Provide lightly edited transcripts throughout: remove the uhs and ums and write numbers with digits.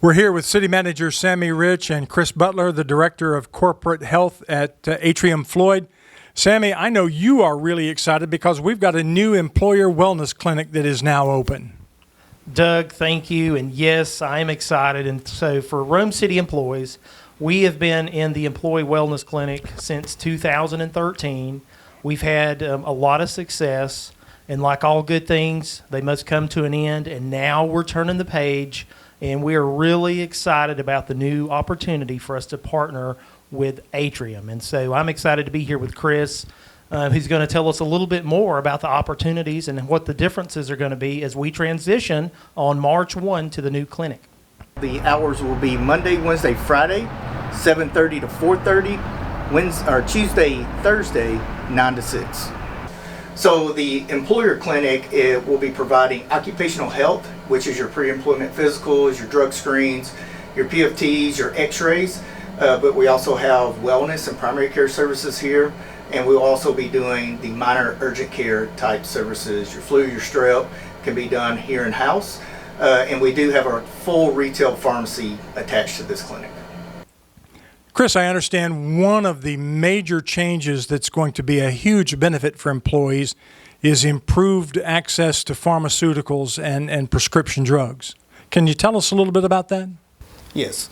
We're here with City Manager Sammy Rich and Chris Butler, the Director of Corporate Health at Atrium Floyd. Sammy, I know you are really excited because we've got a new employer wellness clinic that is now open. Doug, thank you. And yes, I am excited. And so for Rome City employees, we have been in the employee wellness clinic since 2013. We've had a lot of success. And like all good things, they must come to an end. And now we're turning the page. And we are really excited about the new opportunity for us to partner with Atrium. And so I'm excited to be here with Chris, who's going to tell us a little bit more about the opportunities and what the differences are going to be as we transition on March 1 to the new clinic. The hours will be Monday, Wednesday, Friday, 7:30 to 4:30, Tuesday, Thursday, 9 to 6. So the employer clinic will be providing occupational health, which is your pre-employment physicals, your drug screens, your PFTs, your x-rays, but we also have wellness and primary care services here, and we'll also be doing the minor urgent care type services. Your flu, your strep can be done here in-house, and we do have our full retail pharmacy attached to this clinic. Chris, I understand one of the major changes that's going to be a huge benefit for employees is improved access to pharmaceuticals and prescription drugs. Can you tell us a little bit about that? Yes.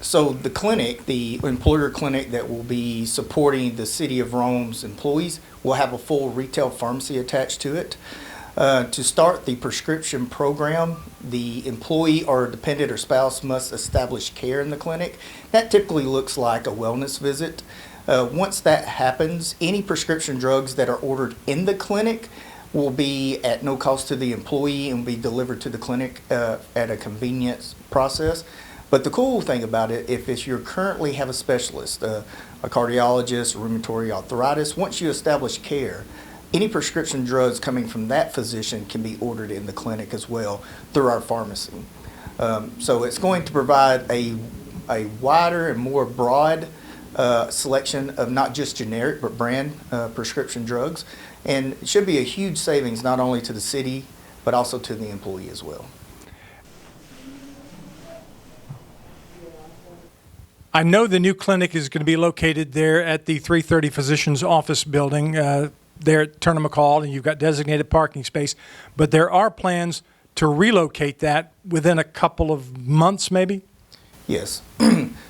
So the clinic, the employer clinic that will be supporting the City of Rome's employees, will have a full retail pharmacy attached to it. To start the prescription program, the employee or dependent or spouse must establish care in the clinic. That typically looks like a wellness visit. Once that happens, any prescription drugs that are ordered in the clinic will be at no cost to the employee and will be delivered to the clinic at a convenience process. But the cool thing about it, if you currently have a specialist, a cardiologist, rheumatoid arthritis, once you establish care, any prescription drugs coming from that physician can be ordered in the clinic as well through our pharmacy. So it's going to provide a wider and more broad selection of not just generic but brand prescription drugs, and it should be a huge savings not only to the city but also to the employee as well. I know the new clinic is going to be located there at the 330 Physicians Office building there at Turner McCall, and you've got designated parking space, but there are plans to relocate that within a couple of months maybe? Yes.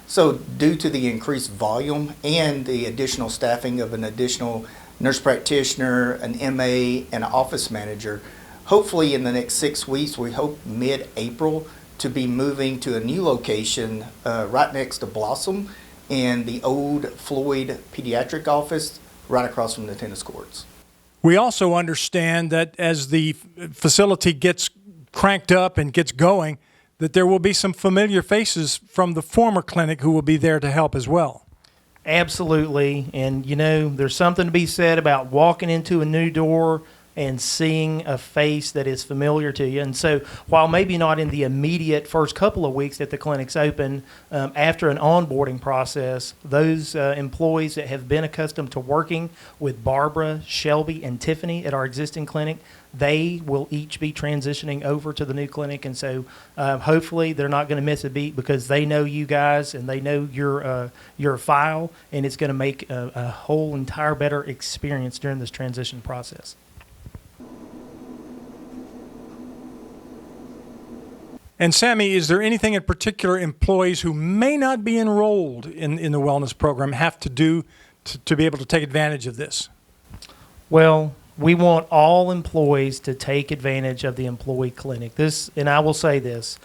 So due to the increased volume and the additional staffing of an additional nurse practitioner, an MA, and an office manager, hopefully in the next 6 weeks, we hope mid-April, to be moving to a new location right next to Blossom in the old Floyd pediatric office right across from the tennis courts. We also understand that as the facility gets cranked up and gets going, that there will be some familiar faces from the former clinic who will be there to help as well. Absolutely. And, you know, there's something to be said about walking into a new door and seeing a face that is familiar to you. And so while maybe not in the immediate first couple of weeks that the clinic's open, after an onboarding process, those employees that have been accustomed to working with Barbara, Shelby, and Tiffany at our existing clinic, they will each be transitioning over to the new clinic. And so hopefully they're not going to miss a beat because they know you guys and they know your file, and it's going to make a whole entire better experience during this transition process. And Sammy, is there anything in particular employees who may not be enrolled in the wellness program have to do to be able to take advantage of this? Well, we want all employees to take advantage of the employee clinic. And I will say this,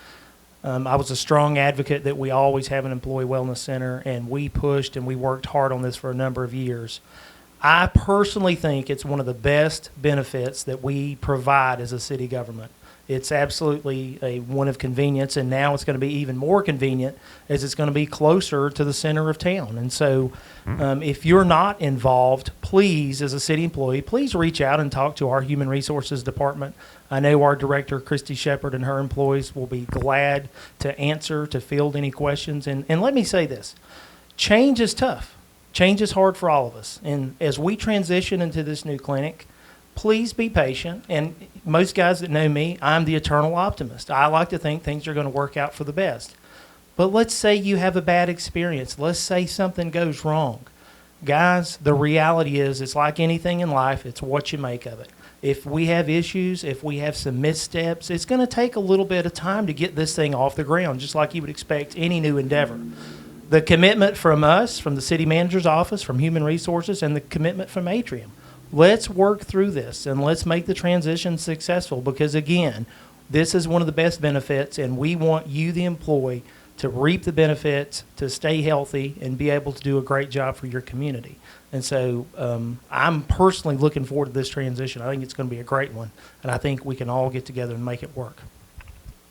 I was a strong advocate that we always have an employee wellness center, and we pushed and we worked hard on this for a number of years. I personally think it's one of the best benefits that we provide as a city government. It's absolutely one of convenience, and now it's going to be even more convenient as it's going to be closer to the center of town. And so if you're not involved, please, as a city employee, please reach out and talk to our Human Resources Department. I know our director, Christy Shepard, and her employees will be glad to answer, to field any questions. And let me say this, change is tough. Change is hard for all of us. And as we transition into this new clinic, please be patient. And most guys that know me, I'm the eternal optimist. I like to think things are going to work out for the best. But let's say you have a bad experience. Let's say something goes wrong. Guys, the reality is it's like anything in life. It's what you make of it. If we have issues, if we have some missteps, it's going to take a little bit of time to get this thing off the ground, just like you would expect any new endeavor. The commitment from us, from the city manager's office, from Human Resources, and the commitment from Atrium. Let's work through this and let's make the transition successful because, again, this is one of the best benefits, and we want you, the employee, to reap the benefits, to stay healthy, and be able to do a great job for your community. And so I'm personally looking forward to this transition. I think it's going to be a great one, and I think we can all get together and make it work.